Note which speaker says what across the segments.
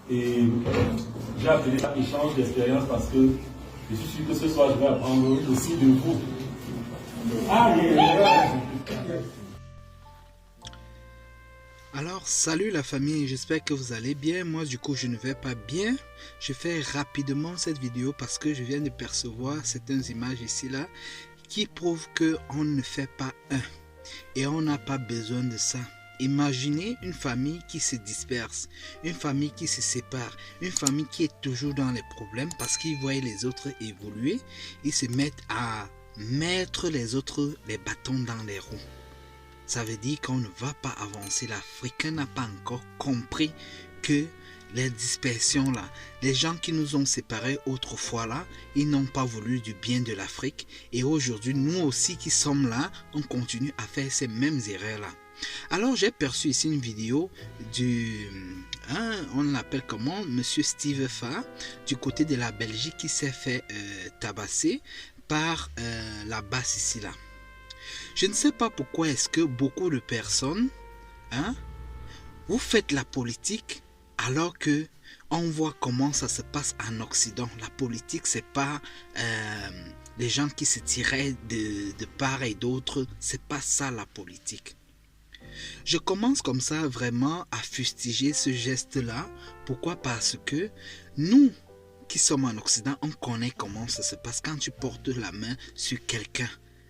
Speaker 1: Et j'ai appelé ça échange d'expérience parce que je suis sûr que ce soir, je vais apprendre aussi de vous.
Speaker 2: Alors, salut la famille, j'espère que vous allez bien. Moi, du coup, je ne vais pas bien. Je fais rapidement cette vidéo parce que je viens de percevoir certaines images ici, là, qui prouvent qu'on ne fait pas un. Et on n'a pas besoin de ça. Imaginez une famille qui se disperse, une famille qui se sépare, une famille qui est toujours dans les problèmes parce qu'ils voient les autres évoluer. Ils se mettent à mettre les autres les bâtons dans les roues. Ça veut dire qu'on ne va pas avancer. L'Africain n'a pas encore compris que les dispersions là, les gens qui nous ont séparés autrefois là, ils n'ont pas voulu du bien de l'Afrique. Et aujourd'hui, nous aussi qui sommes là, on continue à faire ces mêmes erreurs là. Alors j'ai perçu ici une vidéo on l'appelle comment, Monsieur Steve Fa, du côté de la Belgique, qui s'est fait tabasser par la basse ici là. Je ne sais pas pourquoi est-ce que beaucoup de personnes, vous faites la politique alors que on voit comment ça se passe en Occident. La politique, c'est pas les gens qui se tiraient de part et d'autre. C'est pas ça la politique. Je commence comme ça vraiment à fustiger ce geste-là. Pourquoi? Parce que nous qui sommes en Occident, on connaît comment ça se passe quand tu portes la main sur quelqu'un.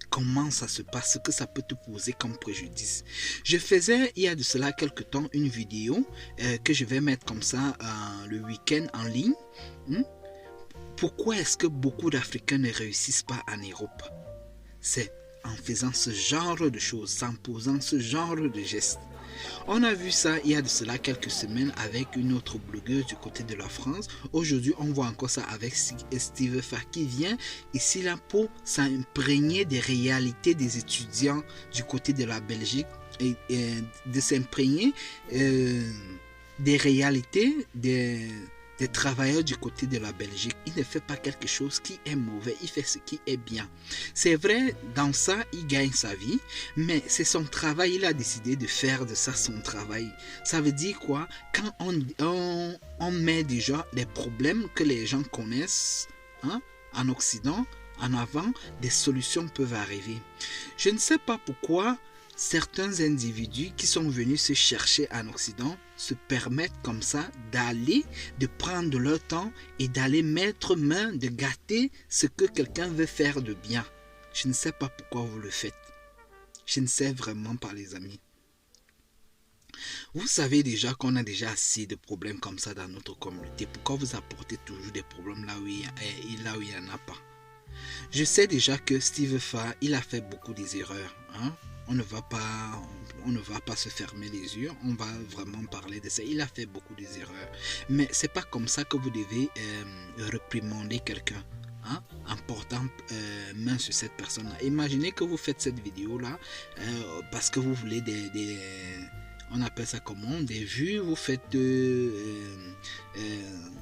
Speaker 2: Comment ça se passe, ce que ça peut te poser comme préjudice. Je faisais il y a de cela quelque temps une vidéo que je vais mettre comme ça le week-end en ligne. Pourquoi est-ce que beaucoup d'Africains ne réussissent pas en Europe? C'est en faisant ce genre de choses, en posant ce genre de gestes. On a vu ça il y a de cela quelques semaines avec une autre blogueuse du côté de la France. Aujourd'hui, on voit encore ça avec Steve Fa qui vient ici là pour s'imprégner des réalités des étudiants du côté de la Belgique et de s'imprégner des réalités des travailleurs du côté de la Belgique. Il ne fait pas quelque chose qui est mauvais, il fait ce qui est bien. C'est vrai, dans ça, il gagne sa vie, mais c'est son travail, il a décidé de faire de ça son travail. Ça veut dire quoi? Quand on met déjà les problèmes que les gens connaissent en Occident, en avant, des solutions peuvent arriver. Je ne sais pas pourquoi certains individus qui sont venus se chercher en Occident se permettent comme ça d'aller, de prendre leur temps et d'aller mettre main, de gâter ce que quelqu'un veut faire de bien. Je ne sais pas pourquoi vous le faites. Je ne sais vraiment pas, les amis. Vous savez déjà qu'on a déjà assez de problèmes comme ça dans notre communauté. Pourquoi vous apportez toujours des problèmes là où il n'y en a pas? Je sais déjà que Steve Fa, il a fait beaucoup des erreurs. On ne va pas se fermer les yeux, on va vraiment parler de ça. Il a fait beaucoup des erreurs. Mais c'est pas comme ça que vous devez réprimander quelqu'un. En portant main sur cette personne-là. Imaginez que vous faites cette vidéo-là parce que vous voulez on appelle ça comment, des vues, vous faites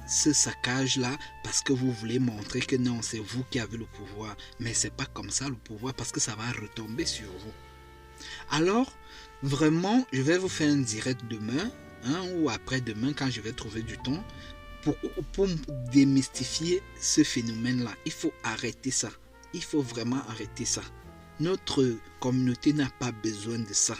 Speaker 2: ce saccage-là parce que vous voulez montrer que non, c'est vous qui avez le pouvoir. Mais c'est pas comme ça le pouvoir parce que ça va retomber sur vous. Alors, vraiment, je vais vous faire un direct demain ou après-demain quand je vais trouver du temps pour démystifier ce phénomène-là. Il faut arrêter ça. Il faut vraiment arrêter ça. Notre communauté n'a pas besoin de ça.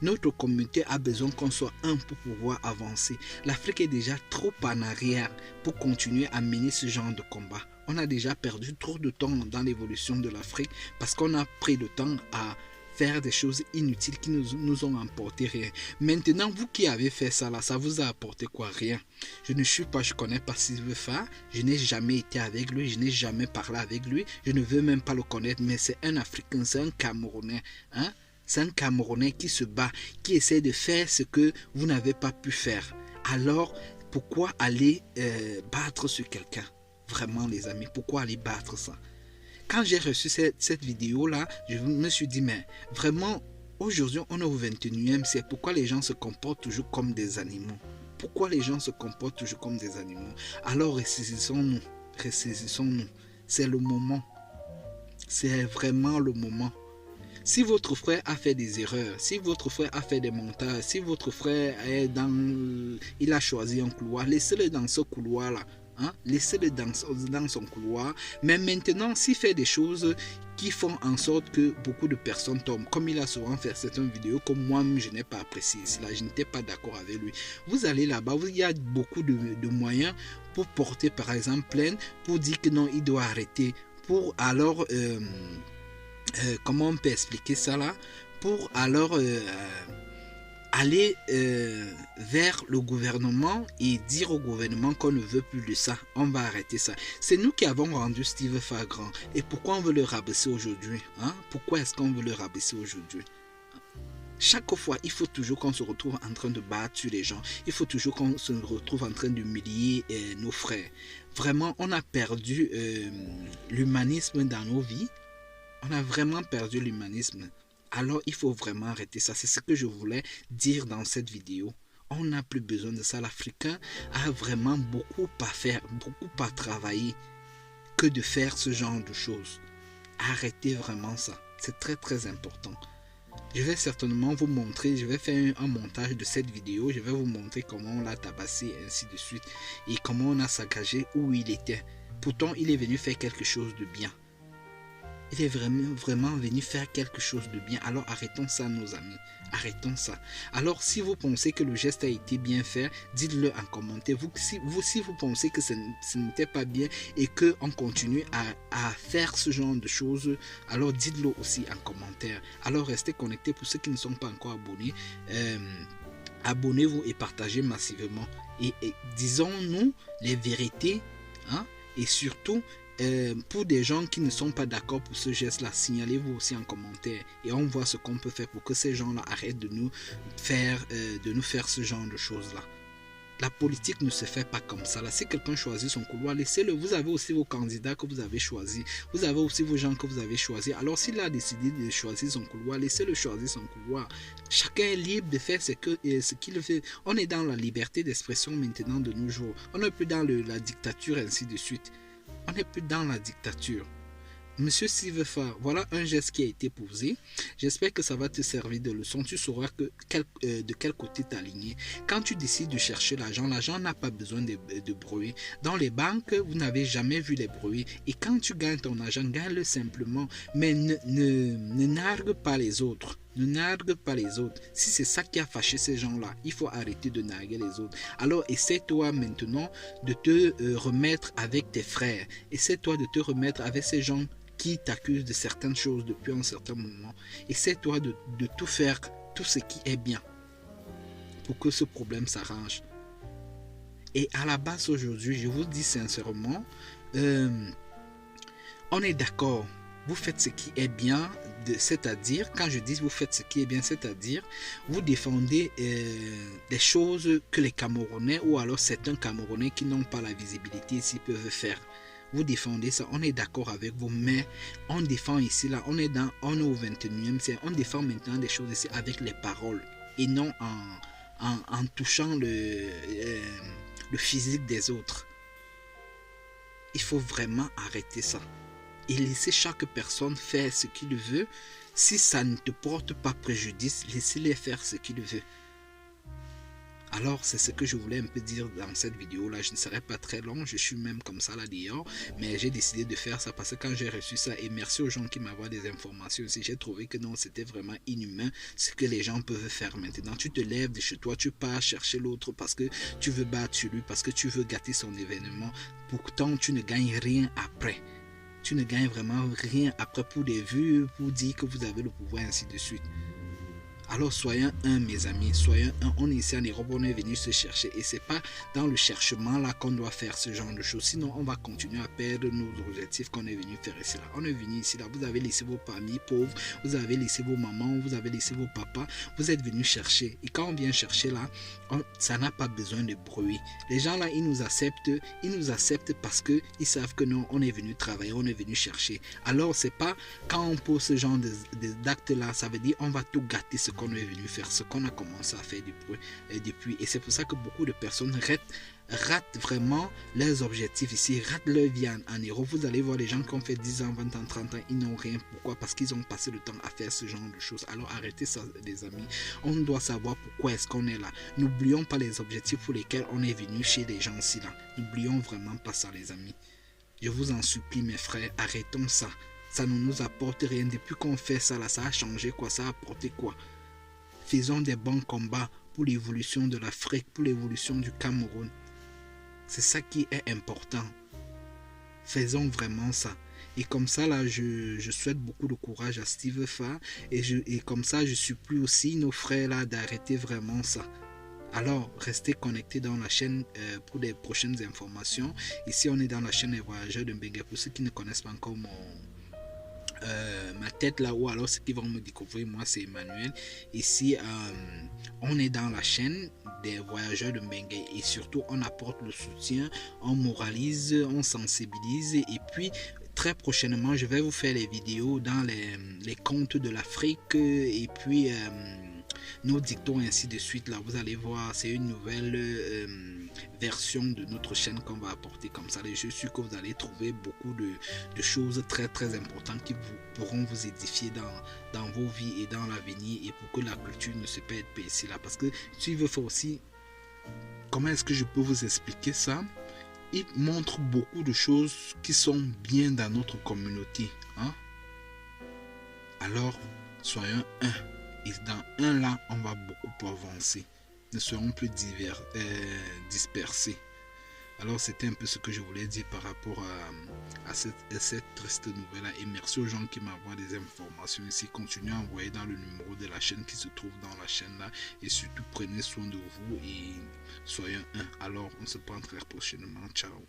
Speaker 2: Notre communauté a besoin qu'on soit un pour pouvoir avancer. L'Afrique est déjà trop en arrière pour continuer à mener ce genre de combat. On a déjà perdu trop de temps dans l'évolution de l'Afrique parce qu'on a pris le temps à faire des choses inutiles qui nous ont apporté rien. Maintenant, vous qui avez fait ça là, ça vous a apporté quoi? Rien. Je connais pas Steve Fa, je n'ai jamais été avec lui, je n'ai jamais parlé avec lui, je ne veux même pas le connaître, mais c'est un Africain, c'est un Camerounais, c'est un Camerounais qui se bat, qui essaie de faire ce que vous n'avez pas pu faire. Alors, pourquoi aller battre sur quelqu'un? Vraiment les amis, pourquoi aller battre ça? Quand j'ai reçu cette vidéo-là, je me suis dit, mais vraiment, aujourd'hui, on est au 21e siècle. Pourquoi les gens se comportent toujours comme des animaux? Pourquoi les gens se comportent toujours comme des animaux? Alors, ressaisissons-nous. Ressaisissons-nous. C'est le moment. C'est vraiment le moment. Si votre frère a fait des erreurs, si votre frère a fait des montages, si votre frère est il a choisi un couloir, laissez-le dans ce couloir-là. Hein? Laissez-le dans son couloir. Mais maintenant, s'il fait des choses qui font en sorte que beaucoup de personnes tombent, comme il a souvent fait certaines vidéos, comme moi, je n'ai pas apprécié cela, je n'étais pas d'accord avec lui. Vous allez là-bas, il y a beaucoup de moyens pour porter, par exemple, plainte, pour dire que non, il doit arrêter. Pour alors, comment on peut expliquer ça là? Pour alors aller vers le gouvernement et dire au gouvernement qu'on ne veut plus de ça, on va arrêter ça. C'est nous qui avons rendu Steve Fa grand. Et pourquoi on veut le rabaisser aujourd'hui, hein? Pourquoi est-ce qu'on veut le rabaisser aujourd'hui? Chaque fois, il faut toujours qu'on se retrouve en train de battre les gens. Il faut toujours qu'on se retrouve en train d'humilier nos frères. Vraiment, on a perdu l'humanisme dans nos vies. On a vraiment perdu l'humanisme. Alors, il faut vraiment arrêter ça. C'est ce que je voulais dire dans cette vidéo. On n'a plus besoin de ça. L'Africain a vraiment beaucoup à faire, beaucoup à travailler que de faire ce genre de choses. Arrêtez vraiment ça. C'est très très important. Je vais certainement vous montrer, je vais faire un montage de cette vidéo. Je vais vous montrer comment on l'a tabassé et ainsi de suite. Et comment on a saccagé où il était. Pourtant, il est venu faire quelque chose de bien. Il est vraiment venu faire quelque chose de bien. Alors arrêtons ça, nos amis. Arrêtons ça. Alors si vous pensez que le geste a été bien fait, dites-le en commentaire. Si vous pensez que ce n'était pas bien et qu'on continue à faire ce genre de choses, alors dites-le aussi en commentaire. Alors restez connectés pour ceux qui ne sont pas encore abonnés. Abonnez-vous et partagez massivement. Et disons-nous les vérités, hein, et surtout... pour des gens qui ne sont pas d'accord pour ce geste-là, signalez-vous aussi en commentaire et on voit ce qu'on peut faire pour que ces gens-là arrêtent de nous faire ce genre de choses-là. La politique ne se fait pas comme ça. Là, si quelqu'un choisit son couloir, laissez-le. Vous avez aussi vos candidats que vous avez choisis. Vous avez aussi vos gens que vous avez choisis. Alors, s'il a décidé de choisir son couloir, laissez-le choisir son couloir. Chacun est libre de faire ce qu'il fait. On est dans la liberté d'expression maintenant de nos jours. On n'est plus dans la dictature, ainsi de suite. On n'est plus dans la dictature. Monsieur Steve Fa, voilà un geste qui a été posé. J'espère que ça va te servir de leçon. Tu sauras de quel côté t'aligner. Quand tu décides de chercher l'argent n'a pas besoin de bruit. Dans les banques, vous n'avez jamais vu les bruits. Et quand tu gagnes ton argent, gagne-le simplement. Mais ne nargue pas les autres. Ne nargue pas les autres. Si c'est ça qui a fâché ces gens-là, il faut arrêter de narguer les autres. Alors essaie-toi maintenant de te remettre avec tes frères. Essaie-toi de te remettre avec ces gens qui t'accusent de certaines choses depuis un certain moment. Essaie-toi de tout faire, tout ce qui est bien, pour que ce problème s'arrange. Et à la base aujourd'hui, je vous dis sincèrement, on est d'accord. Vous faites ce qui est bien, c'est-à-dire, quand je dis vous faites ce qui est bien, c'est-à-dire, vous défendez des choses que les Camerounais ou alors certains Camerounais qui n'ont pas la visibilité ici peuvent faire. Vous défendez ça, on est d'accord avec vous, mais on défend ici, là, on est au 21e siècle, on défend maintenant des choses ici avec les paroles et non en touchant le physique des autres. Il faut vraiment arrêter ça. Et laisser chaque personne faire ce qu'il veut. Si ça ne te porte pas préjudice, laissez-les faire ce qu'il veut. Alors c'est ce que je voulais un peu dire dans cette vidéo là. Je ne serai pas très long, je suis même comme ça là d'ailleurs, mais j'ai décidé de faire ça parce que quand j'ai reçu ça, et merci aux gens qui m'envoient des informations aussi, j'ai trouvé que non, c'était vraiment inhumain ce que les gens peuvent faire maintenant. Tu te lèves de chez toi, tu pars chercher l'autre parce que tu veux battre sur lui, parce que tu veux gâter son événement, pourtant tu ne gagnes rien après. Tu ne gagnes vraiment rien après pour des vues, pour dire que vous avez le pouvoir, ainsi de suite. Alors soyons un, mes amis, soyons un. On est ici en Europe, on est venu se chercher. Et c'est pas dans le cherchement là qu'on doit faire ce genre de choses. Sinon, on va continuer à perdre nos objectifs qu'on est venu faire ici là. On est venu ici là, vous avez laissé vos familles pauvres, vous avez laissé vos mamans, vous avez laissé vos papas. Vous êtes venus chercher. Et quand on vient chercher là, ça n'a pas besoin de bruit. Les gens là, ils nous acceptent parce que ils savent que non, on est venu travailler, on est venu chercher. Alors c'est pas quand on pose ce genre d'actes là, ça veut dire on va tout gâter ce qu'on est venu faire, ce qu'on a commencé à faire depuis. Et c'est pour ça que beaucoup de personnes ratent vraiment leurs objectifs ici, ratent leur vie en héros. Vous allez voir les gens qui ont fait 10 ans, 20 ans, 30 ans, ils n'ont rien. Pourquoi? Parce qu'ils ont passé le temps à faire ce genre de choses. Alors arrêtez ça, les amis. On doit savoir pourquoi est-ce qu'on est là. N'oublions pas les objectifs pour lesquels on est venu chez les gens ici là. N'oublions vraiment pas ça, les amis. Je vous en supplie, mes frères, arrêtons ça. Ça ne nous apporte rien. Depuis qu'on fait ça là, ça a changé quoi? Ça a apporté quoi? Faisons des bons combats pour l'évolution de l'Afrique, pour l'évolution du Cameroun. C'est ça qui est important. Faisons vraiment ça. Et comme ça, là, je souhaite beaucoup de courage à Steve Fa. Et comme ça, je supplie aussi nos frères là d'arrêter vraiment ça. Alors, restez connectés dans la chaîne pour les prochaines informations. Ici, on est dans la chaîne des voyageurs de Mbengue. Pour ceux qui ne connaissent pas encore ma tête là, ou alors ceux qui vont me découvrir, moi c'est Emmanuel. Ici on est dans la chaîne des voyageurs de Mbengue et surtout on apporte le soutien, on moralise, on sensibilise et puis très prochainement je vais vous faire les vidéos dans les contes de l'Afrique et puis nos dictons ainsi de suite. Là vous allez voir, c'est une nouvelle version de notre chaîne qu'on va apporter comme ça. Et je suis sûr que vous allez trouver beaucoup de choses très très importantes qui pourront vous édifier dans vos vies et dans l'avenir et pour que la culture ne se perde pas ici là. Parce que si veut faire aussi, comment est-ce que je peux vous expliquer ça? Il montre beaucoup de choses qui sont bien dans notre communauté, hein? Alors soyons un. Et dans un là, on va beaucoup avancer. Ne serons plus dispersés. Alors c'était un peu ce que je voulais dire par rapport à cette triste nouvelle là. Et merci aux gens qui m'envoient des informations ici. Continuez à envoyer dans le numéro de la chaîne qui se trouve dans la chaîne là. Et surtout prenez soin de vous et soyez un. Alors on se prend très prochainement. Ciao.